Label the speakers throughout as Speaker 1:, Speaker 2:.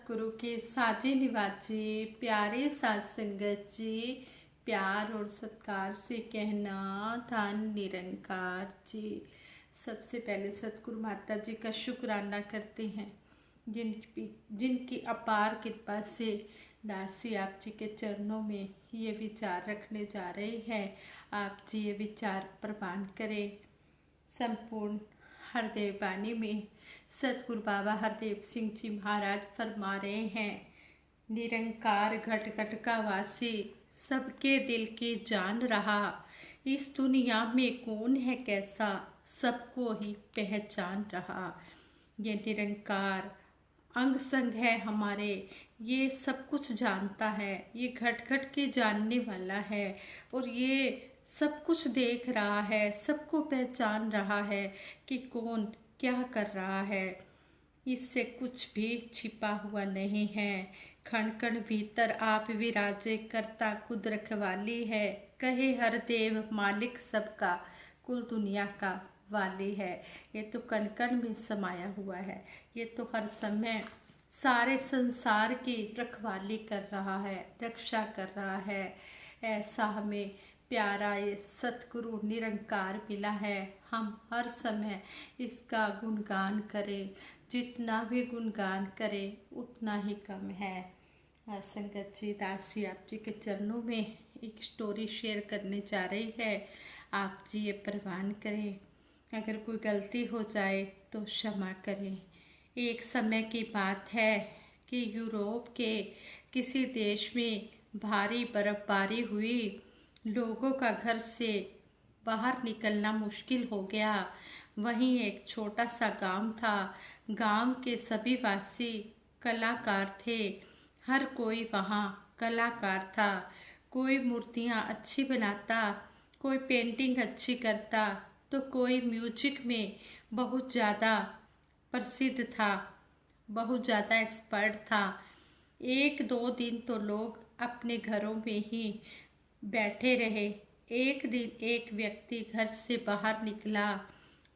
Speaker 1: सतगुरु के साजे निवाजे प्यारे साध संगत जी, प्यार और सत्कार से कहना धन निरंकार जी। सबसे पहले सतगुरु माता जी का शुक्राना करते हैं जिनकी अपार कृपा से दासी आप जी के चरणों में ये विचार रखने जा रहे हैं। आप जी ये विचार प्रवान करें। संपूर्ण हरदेव वाणी में सतगुरु बाबा हरदेव सिंह जी महाराज फरमा रहे हैं, निरंकार घट घट का वासी सबके दिल की जान रहा, इस दुनिया में कौन है कैसा सबको ही पहचान रहा। ये निरंकार अंग संग है हमारे, ये सब कुछ जानता है, ये घट घट के जानने वाला है और ये सब कुछ देख रहा है, सबको पहचान रहा है कि कौन क्या कर रहा है। इससे कुछ भी छिपा हुआ नहीं है। खण खण भीतर आप विराजे, करता खुद रखवाली है, कहे हर देव मालिक सबका, कुल दुनिया का वाली है। ये तो कण कण में समाया हुआ है, ये तो हर समय सारे संसार की रखवाली कर रहा है, रक्षा कर रहा है। ऐसा हमें प्यारा ये सतगुरु निरंकार मिला है। हम हर समय इसका गुणगान करें, जितना भी गुणगान करें उतना ही कम है। संगत जी, दासी आप जी के चरणों में एक स्टोरी शेयर करने जा रही है। आप जी ये प्रवान करें। अगर कोई गलती हो जाए तो क्षमा करें। एक समय की बात है कि यूरोप के किसी देश में भारी बर्फबारी हुई। लोगों का घर से बाहर निकलना मुश्किल हो गया। वहीं एक छोटा सा गांव था। गांव के सभी वासी कलाकार थे। हर कोई वहाँ कलाकार था। कोई मूर्तियाँ अच्छी बनाता, कोई पेंटिंग अच्छी करता, तो कोई म्यूजिक में बहुत ज़्यादा प्रसिद्ध था, बहुत ज़्यादा एक्सपर्ट था। एक दो दिन तो लोग अपने घरों में ही बैठे रहे। एक दिन एक व्यक्ति घर से बाहर निकला।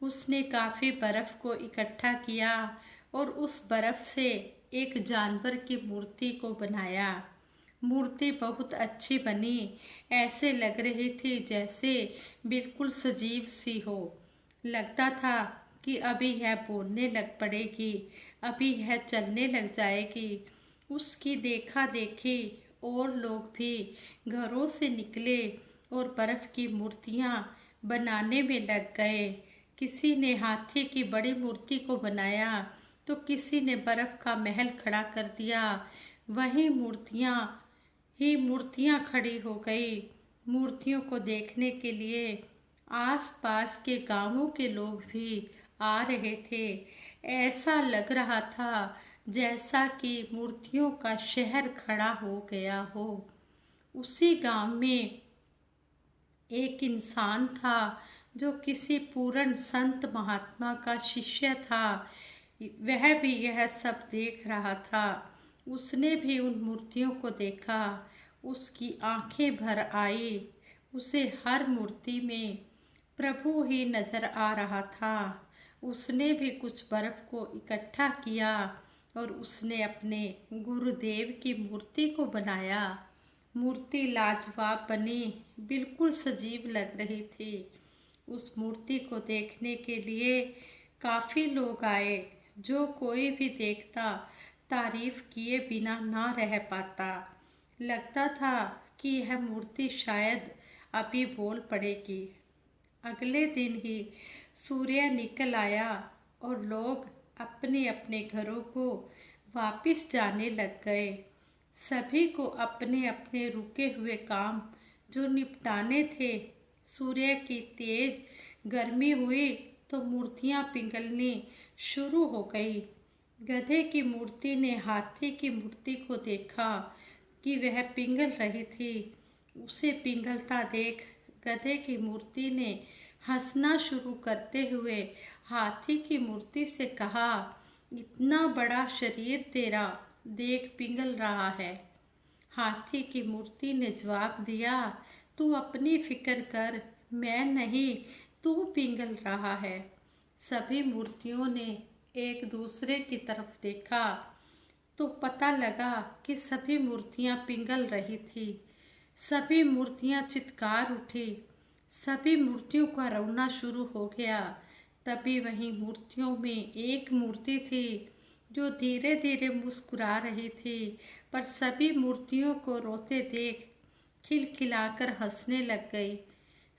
Speaker 1: उसने काफ़ी बर्फ़ को इकट्ठा किया और उस बर्फ़ से एक जानवर की मूर्ति को बनाया। मूर्ति बहुत अच्छी बनी। ऐसे लग रही थी जैसे बिल्कुल सजीव सी हो। लगता था कि अभी यह बोलने लग पड़ेगी, अभी यह चलने लग जाएगी। उसकी देखा देखी और लोग भी घरों से निकले और बर्फ की मूर्तियाँ बनाने में लग गए। किसी ने हाथी की बड़ी मूर्ति को बनाया तो किसी ने बर्फ का महल खड़ा कर दिया। वहीं मूर्तियाँ खड़ी हो गई। मूर्तियों को देखने के लिए आसपास के गांवों के लोग भी आ रहे थे। ऐसा लग रहा था जैसा कि मूर्तियों का शहर खड़ा हो गया हो। उसी गांव में एक इंसान था जो किसी पूर्ण संत महात्मा का शिष्य था। वह भी यह सब देख रहा था। उसने भी उन मूर्तियों को देखा। उसकी आंखें भर आई। उसे हर मूर्ति में प्रभु ही नजर आ रहा था। उसने भी कुछ बर्फ को इकट्ठा किया और उसने अपने गुरुदेव की मूर्ति को बनाया। मूर्ति लाजवाब बनी, बिल्कुल सजीव लग रही थी। उस मूर्ति को देखने के लिए काफ़ी लोग आए। जो कोई भी देखता तारीफ किए बिना ना रह पाता। लगता था कि यह मूर्ति शायद अभी बोल पड़ेगी। अगले दिन ही सूर्य निकल आया और लोग अपने अपने घरों को वापस जाने लग गए। सभी को अपने अपने रुके हुए काम जो निपटाने थे। सूर्य की तेज गर्मी हुई तो मूर्तियां पिघलनी शुरू हो गई। गधे की मूर्ति ने हाथी की मूर्ति को देखा कि वह पिघल रही थी। उसे पिघलता देख गधे की मूर्ति ने हंसना शुरू करते हुए हाथी की मूर्ति से कहा, इतना बड़ा शरीर तेरा देख पिघल रहा है। हाथी की मूर्ति ने जवाब दिया, तू अपनी फिक्र कर, मैं नहीं, तू पिघल रहा है। सभी मूर्तियों ने एक दूसरे की तरफ देखा। तो पता लगा कि सभी मूर्तियां पिघल रही थी। सभी मूर्तियां चित्कार उठी। सभी मूर्तियों का रोना शुरू हो गया। तभी वही मूर्तियों में एक मूर्ति थी जो धीरे धीरे मुस्कुरा रही थी, पर सभी मूर्तियों को रोते देख खिलखिलाकर हंसने लग गई।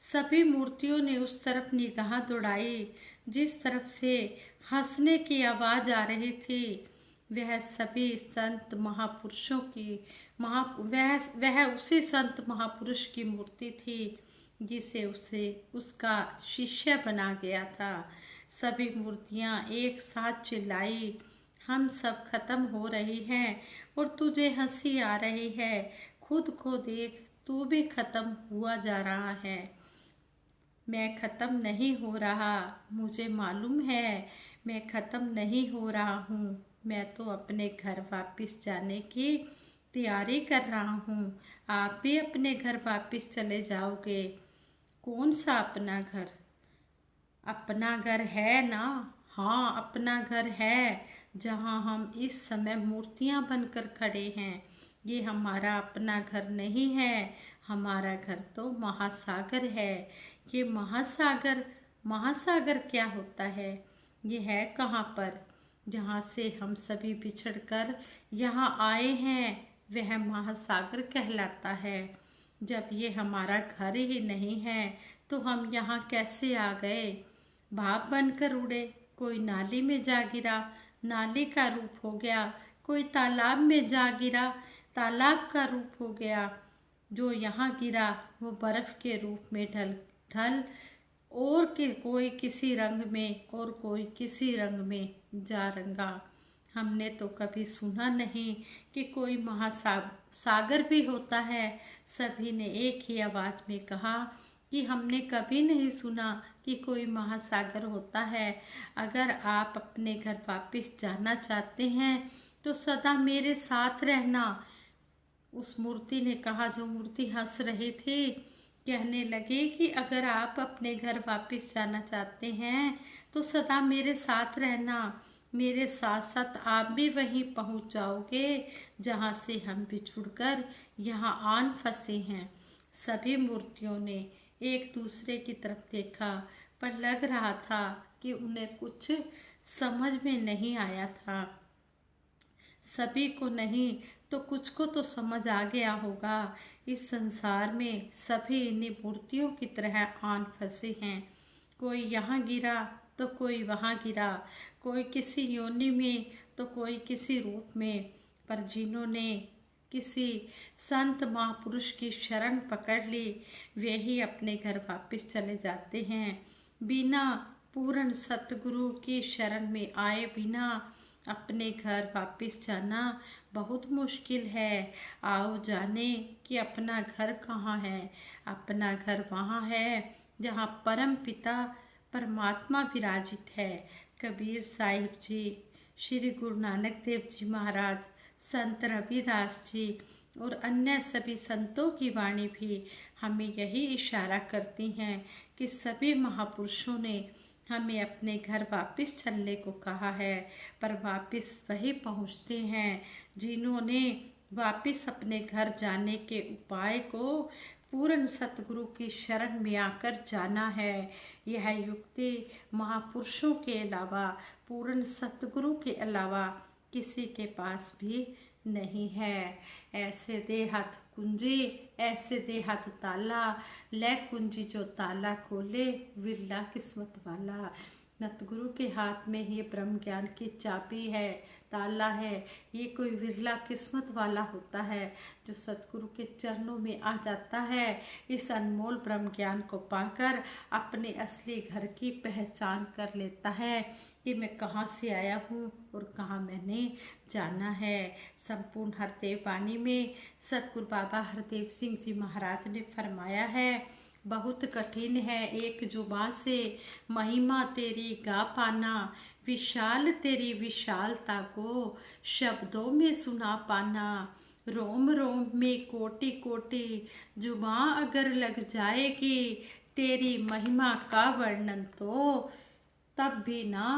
Speaker 1: सभी मूर्तियों ने उस तरफ निगाह दौड़ाई जिस तरफ से हंसने की आवाज आ रही थी। वह सभी संत महापुरुषों की वह उसी संत महापुरुष की मूर्ति थी जिसे उसे उसका शिष्य बना गया था। सभी मूर्तियां एक साथ चिल्लाई, हम सब खत्म हो रही हैं और तुझे हंसी आ रही है। खुद को देख, तू भी खत्म हुआ जा रहा है। मैं खत्म नहीं हो रहा, मुझे मालूम है मैं खत्म नहीं हो रहा हूँ। मैं तो अपने घर वापस जाने की तैयारी कर रहा हूँ। आप भी अपने घर वापस चले जाओगे। कौन सा अपना घर? अपना घर है ना? हाँ, अपना घर है, जहाँ हम इस समय मूर्तियाँ बनकर खड़े हैं। ये हमारा अपना घर नहीं है, हमारा घर तो महासागर है। ये महासागर, महासागर क्या होता है? ये है कहाँ पर? जहाँ से हम सभी बिछड़कर यहाँ आए हैं, वह महासागर कहलाता है। जब ये हमारा घर ही नहीं है तो हम यहाँ कैसे आ गए? भाप बनकर उड़े, कोई नाली में जा गिरा, नाली का रूप हो गया। कोई तालाब में जा गिरा, तालाब का रूप हो गया। जो यहाँ गिरा वो बर्फ के रूप में ढल ढल और कोई किसी रंग में और कोई किसी रंग में जा रंगा। हमने तो कभी सुना नहीं कि कोई महासागर भी होता है। सभी ने एक ही आवाज में कहा कि हमने कभी नहीं सुना कि कोई महासागर होता है। अगर आप अपने घर वापस जाना चाहते हैं तो सदा मेरे साथ रहना। उस मूर्ति ने कहा, जो मूर्ति हंस रही थी, कहने लगे कि अगर आप अपने घर वापस जाना चाहते हैं तो सदा मेरे साथ रहना। मेरे साथ साथ आप भी वहीं पहुंच जाओगे जहां से हम बिछुड़कर यहाँ आन फंसे हैं। सभी मूर्तियों ने एक दूसरे की तरफ देखा, पर लग रहा था कि उन्हें कुछ समझ में नहीं आया था। सभी को नहीं तो कुछ को तो समझ आ गया होगा। इस संसार में सभी इन्हीं मूर्तियों की तरह आन फंसे हैं। कोई यहाँ गिरा तो कोई वहाँ गिरा, कोई किसी योनि में तो कोई किसी रूप में। पर जिन्होंने किसी संत महापुरुष की शरण पकड़ ली, वे ही अपने घर वापस चले जाते हैं। बिना पूर्ण सतगुरु की शरण में आए बिना अपने घर वापस जाना बहुत मुश्किल है। आओ जाने कि अपना घर कहाँ है। अपना घर वहाँ है जहाँ परम पिता परमात्मा विराजित है। कबीर साहिब जी, श्री गुरु नानक देव जी महाराज, संत रविदास जी और अन्य सभी संतों की वाणी भी हमें यही इशारा करती हैं कि सभी महापुरुषों ने हमें अपने घर वापस चलने को कहा है, पर वापस वही पहुंचते हैं जिन्होंने वापस अपने घर जाने के उपाय को पूर्ण सतगुरु की शरण में आकर जाना है। यह युक्ति महापुरुषों के अलावा, पूर्ण सतगुरु के अलावा किसी के पास भी नहीं है। ऐसे दे हाथ कुंजी, ऐसे दे हाथ ताला, ले कुंजी जो ताला खोले, विरला किस्मत वाला। सतगुरु के हाथ में ये ब्रह्म ज्ञान की चाबी है, ताला है। ये कोई विरला किस्मत वाला होता है जो सतगुरु के चरणों में आ जाता है। इस अनमोल ब्रह्म ज्ञान को पाकर अपने असली घर की पहचान कर लेता है कि मैं कहाँ से आया हूँ और कहाँ मैंने जाना है। संपूर्ण हरदेव वाणी में सतगुरु बाबा हरदेव सिंह जी महाराज ने फरमाया है, बहुत कठिन है एक जुबां से महिमा तेरी गा पाना, विशाल तेरी विशालता को शब्दों में सुना पाना। रोम रोम में कोटि कोटि जुबां अगर लग जाएगी, तेरी महिमा का वर्णन तो तब भी ना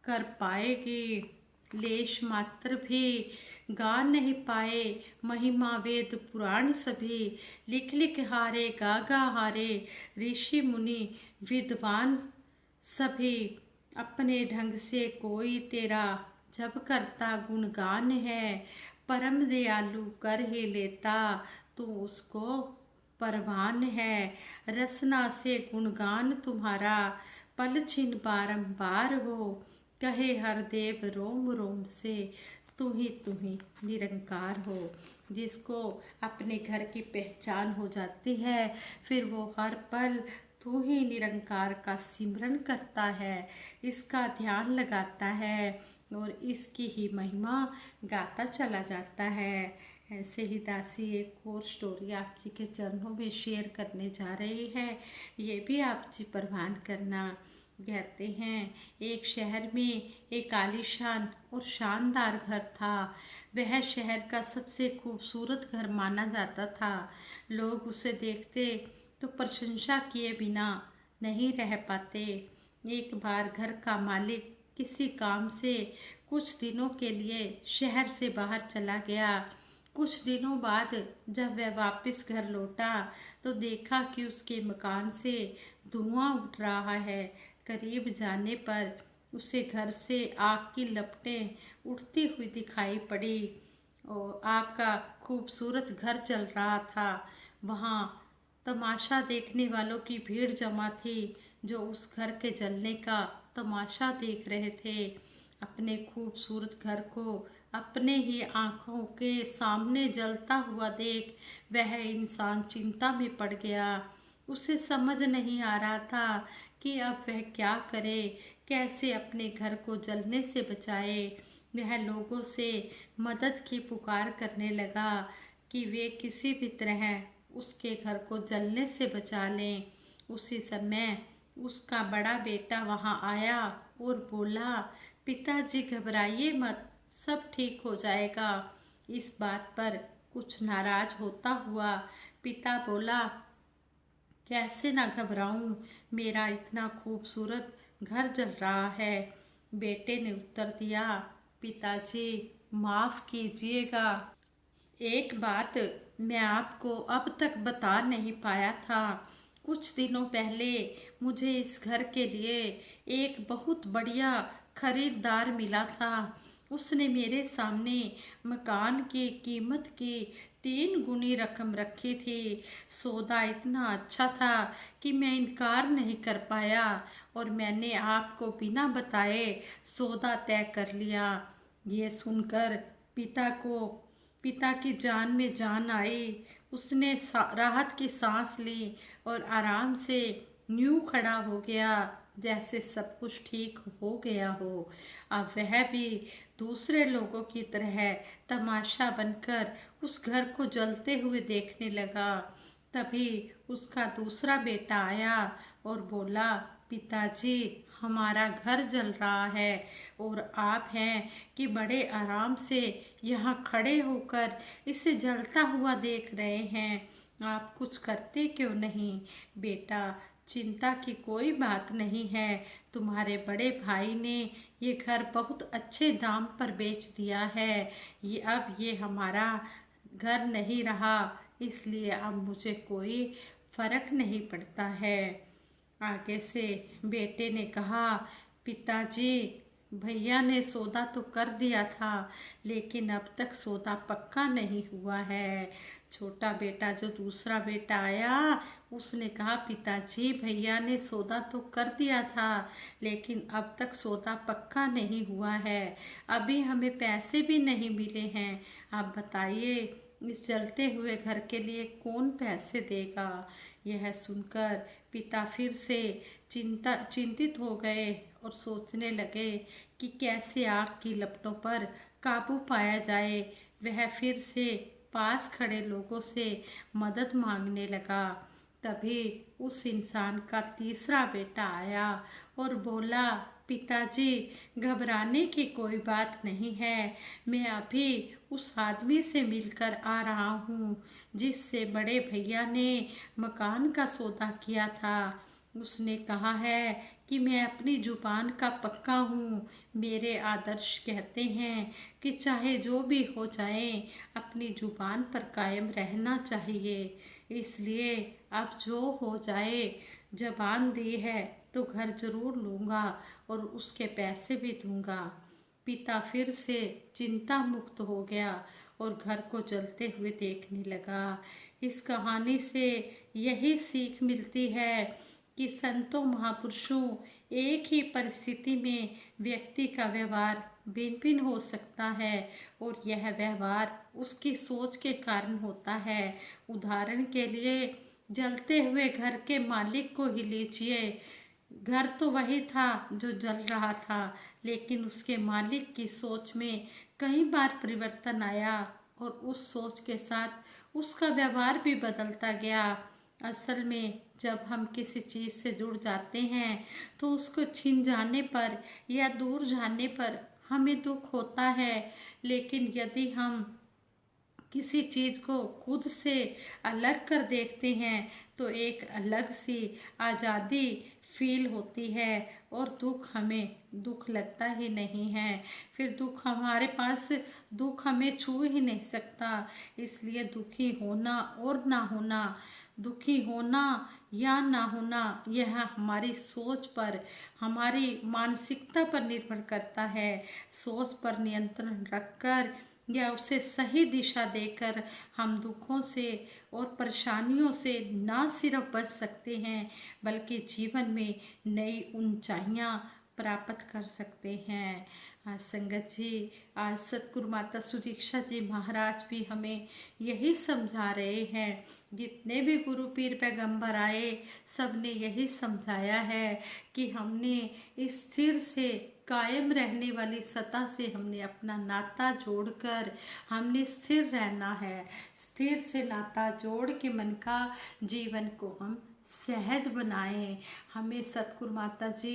Speaker 1: कर पाएगी। लेश मात्र भी गा नहीं पाए महिमा वेद पुराण सभी, लिख लिख हारे गा गा हारे ऋषि मुनि विद्वान सभी। अपने ढंग से कोई तेरा जब करता गुणगान है, परम दयालु कर ही लेता तू उसको परवान है। रसना से गुणगान तुम्हारा पल छिन बारंबार हो, कहे हर देव रोम रोम से तू ही निरंकार हो। जिसको अपने घर की पहचान हो जाती है, फिर वो हर पल तू ही निरंकार का सिमरन करता है, इसका ध्यान लगाता है और इसकी ही महिमा गाता चला जाता है। ऐसे ही दासी एक और स्टोरी आप जी के चरणों में शेयर करने जा रही है, ये भी आप जी परवान करना। कहते हैं एक शहर में एक आलीशान और शानदार घर था। वह शहर का सबसे खूबसूरत घर माना जाता था। लोग उसे देखते तो प्रशंसा किए बिना नहीं रह पाते। एक बार घर का मालिक किसी काम से कुछ दिनों के लिए शहर से बाहर चला गया। कुछ दिनों बाद जब वह वापस घर लौटा तो देखा कि उसके मकान से धुआं उठ रहा है। करीब जाने पर उसे घर से आग की लपटें उठती हुई दिखाई पड़ी और आग का खूबसूरत घर चल रहा था। वहाँ तमाशा देखने वालों की भीड़ जमा थी जो उस घर के जलने का तमाशा देख रहे थे। अपने खूबसूरत घर को अपने ही आंखों के सामने जलता हुआ देख वह इंसान चिंता में पड़ गया। उसे समझ नहीं आ रहा था कि अब वह क्या करे, कैसे अपने घर को जलने से बचाए। वह लोगों से मदद की पुकार करने लगा कि वे किसी भी तरह उसके घर को जलने से बचा लें। उसी समय उसका बड़ा बेटा वहां आया और बोला, पिताजी घबराइए मत, सब ठीक हो जाएगा। इस बात पर कुछ नाराज होता हुआ पिता बोला, कैसे ना घबराऊं, मेरा इतना खूबसूरत घर जल रहा है। बेटे ने उत्तर दिया, पिताजी माफ कीजिएगा, एक बात मैं आपको अब तक बता नहीं पाया था। कुछ दिनों पहले मुझे इस घर के लिए एक बहुत बढ़िया खरीदार मिला था। उसने मेरे सामने मकान की कीमत की 3 गुनी रकम रखी थी। सौदा इतना अच्छा था कि मैं इनकार नहीं कर पाया और मैंने आपको बिना बताए सौदा तय कर लिया। ये सुनकर पिता की जान में जान आई। उसने राहत की सांस ली और आराम से यूं खड़ा हो गया जैसे सब कुछ ठीक हो गया हो। अब वह भी दूसरे लोगों की तरह तमाशा बनकर उस घर को जलते हुए देखने लगा। तभी उसका दूसरा बेटा आया और बोला, पिताजी हमारा घर जल रहा है और आप हैं कि बड़े आराम से यहाँ खड़े होकर इसे जलता हुआ देख रहे हैं, आप कुछ करते क्यों नहीं? बेटा चिंता की कोई बात नहीं है, तुम्हारे बड़े भाई ने ये घर बहुत अच्छे दाम पर बेच दिया है। अब ये हमारा घर नहीं रहा, इसलिए अब मुझे कोई फर्क नहीं पड़ता है। आगे से बेटे ने कहा, पिताजी भैया ने सौदा तो कर दिया था लेकिन अब तक सौदा पक्का नहीं हुआ है। छोटा बेटा जो दूसरा बेटा आया उसने कहा, पिताजी भैया ने सौदा तो कर दिया था लेकिन अब तक सौदा पक्का नहीं हुआ है, अभी हमें पैसे भी नहीं मिले हैं। आप बताइए इस जलते हुए घर के लिए कौन पैसे देगा? यह सुनकर पिता फिर से चिंतित हो गए और सोचने लगे कि कैसे आग की लपटों पर काबू पाया जाए। वह फिर से पास खड़े लोगों से मदद मांगने लगा। तभी उस इंसान का तीसरा बेटा आया और बोला, पिताजी घबराने की कोई बात नहीं है, मैं अभी उस आदमी से मिलकर आ रहा हूँ जिससे बड़े भैया ने मकान का सौदा किया था। उसने कहा है कि मैं अपनी जुबान का पक्का हूँ। मेरे आदर्श कहते हैं कि चाहे जो भी हो जाए, अपनी जुबान पर कायम रहना चाहिए। इसलिए अब जो हो जाए, जबान दी है तो घर जरूर लूँगा और उसके पैसे भी दूंगा। पिता फिर से चिंता मुक्त हो गया और घर को जलते हुए देखने लगा। इस कहानी से यही सीख मिलती है कि संतों महापुरुषों, एक ही परिस्थिति में व्यक्ति का व्यवहार भिन्न भिन्न हो सकता है और यह व्यवहार उसकी सोच के कारण होता है। उदाहरण के लिए, जलते हुए घर के मालिक को ही लीजिए। घर तो वही था जो जल रहा था, लेकिन उसके मालिक की सोच में कई बार परिवर्तन आया और उस सोच के साथ उसका व्यवहार भी बदलता गया। असल में जब हम किसी चीज़ से जुड़ जाते हैं तो उसको छिन जाने पर या दूर जाने पर हमें दुख होता है, लेकिन यदि हम किसी चीज को खुद से अलग कर देखते हैं तो एक अलग सी आज़ादी फील होती है और दुख हमें दुख लगता ही नहीं है। फिर दुख हमारे पास, दुख हमें छू ही नहीं सकता। इसलिए दुखी होना और ना होना, दुखी होना या ना होना, यह हमारी सोच पर, हमारी मानसिकता पर निर्भर करता है। सोच पर नियंत्रण रखकर या उसे सही दिशा देकर हम दुखों से और परेशानियों से ना सिर्फ बच सकते हैं, बल्कि जीवन में नई ऊंचाइयां प्राप्त कर सकते हैं। आज संगत जी, आज सतगुरु माता सुदीक्षा जी महाराज भी हमें यही समझा रहे हैं। जितने भी गुरु पीर पैगंबर आए, सब ने यही समझाया है कि हमने स्थिर से कायम रहने वाली सत्ता से हमने अपना नाता जोड़कर हमने स्थिर रहना है। स्थिर से नाता जोड़ के मन का जीवन को हम सहज बनाएं। हमें सतगुरु माता जी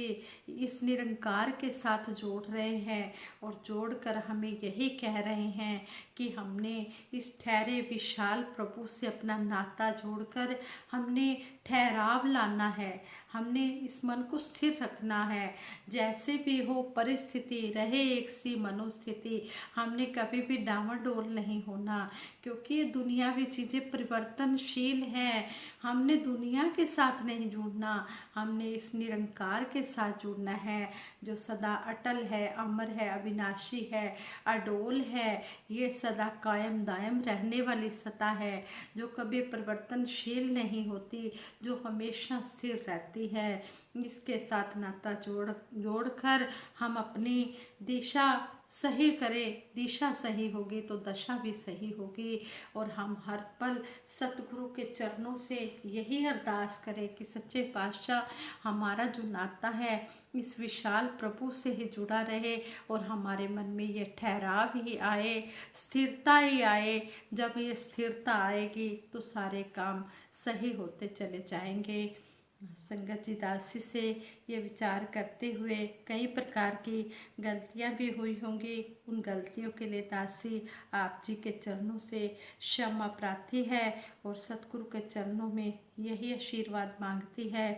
Speaker 1: इस निरंकार के साथ जोड़ रहे हैं और जोड़कर हमें यही कह रहे हैं कि हमने इस ठहरे विशाल प्रभु से अपना नाता जोड़कर हमने ठहराव लाना है। हमने इस मन को स्थिर रखना है। जैसे भी हो परिस्थिति रहे, एक सी मनोस्थिति, हमने कभी भी डामाडोल नहीं होना, क्योंकि ये दुनियावी चीज़ें परिवर्तनशील है। हमने दुनिया के साथ नहीं जुड़ना, हमने इस निरंकार के साथ जुड़ना है जो सदा अटल है, अमर है, अविनाशी है, अडोल है। ये सदा कायम दायम रहने वाली सत्ता है जो कभी परिवर्तनशील नहीं होती, जो हमेशा स्थिर रहती है। इसके साथ नाता जोड़कर हम अपनी दिशा सही करें। दिशा सही होगी तो दशा भी सही होगी। और हम हर पल सतगुरु के चरणों से यही अरदास करें कि सच्चे पातशाह, हमारा जो नाता है इस विशाल प्रभु से ही जुड़ा रहे और हमारे मन में ये ठहराव ही आए, स्थिरता ही आए। जब ये स्थिरता आएगी तो सारे काम सही होते चले जाएंगे। संगत जी, दासी से ये विचार करते हुए कई प्रकार की गलतियां भी हुई होंगी। उन गलतियों के लिए दासी आप जी के चरणों से क्षमा प्रार्थी है और सतगुरु के चरणों में यही आशीर्वाद मांगती है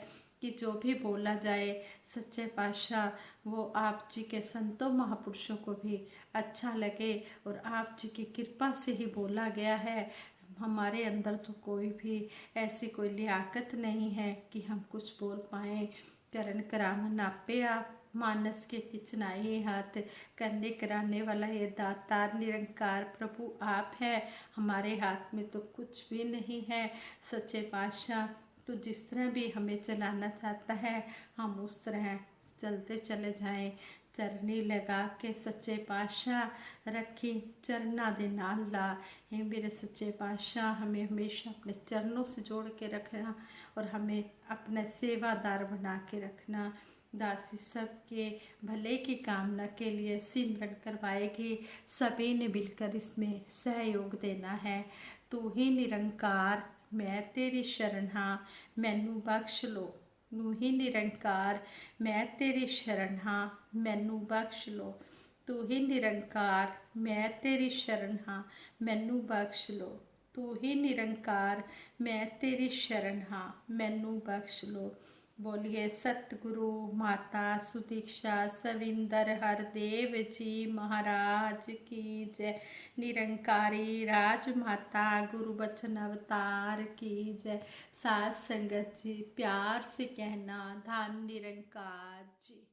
Speaker 1: कि जो भी बोला जाए सच्चे पातशाह वो आप जी के संतों महापुरुषों को भी अच्छा लगे और आप जी की कृपा से ही बोला गया है। हमारे अंदर तो कोई भी ऐसी कोई लियाकत नहीं है कि हम कुछ बोल पाएँ। करण करावन आपे आप, मानस के किचनाए हाथ, करने कराने वाला ये दातार निरंकार प्रभु आप है। हमारे हाथ में तो कुछ भी नहीं है। सच्चे पातशाह तो जिस तरह भी हमें चलाना चाहता है हम उस तरह चलते चले जाएं। चरनी लगा के सच्चे पातशाह रखी चरना दे नाल ला। हे मेरे सच्चे पातशाह, हमें हमेशा अपने चरणों से जोड़ के रखना और हमें अपना सेवादार बना के रखना। दासी सबके भले की कामना के लिए सिमरन करवाएगी। सभी ने मिलकर इसमें सहयोग देना है। तू ही निरंकार मैं तेरी शरण हाँ, मैनू बख्श लो। तू ही निरंकार मैं तेरी शरण हाँ, मैनू बख्श लो। तू ही निरंकार मैं तेरी शरण हाँ, मैनू बख्श लो। तू ही निरंकार मैं तेरी शरण हाँ, मैनू बख्श लो। बोलिए सतगुरु माता सुदीक्षा सविंदर हरदेव जी महाराज की जय। निरंकारी राजमाता गुरु बचन अवतार की जय। साथ संगत जी प्यार से कहना धन निरंकार जी।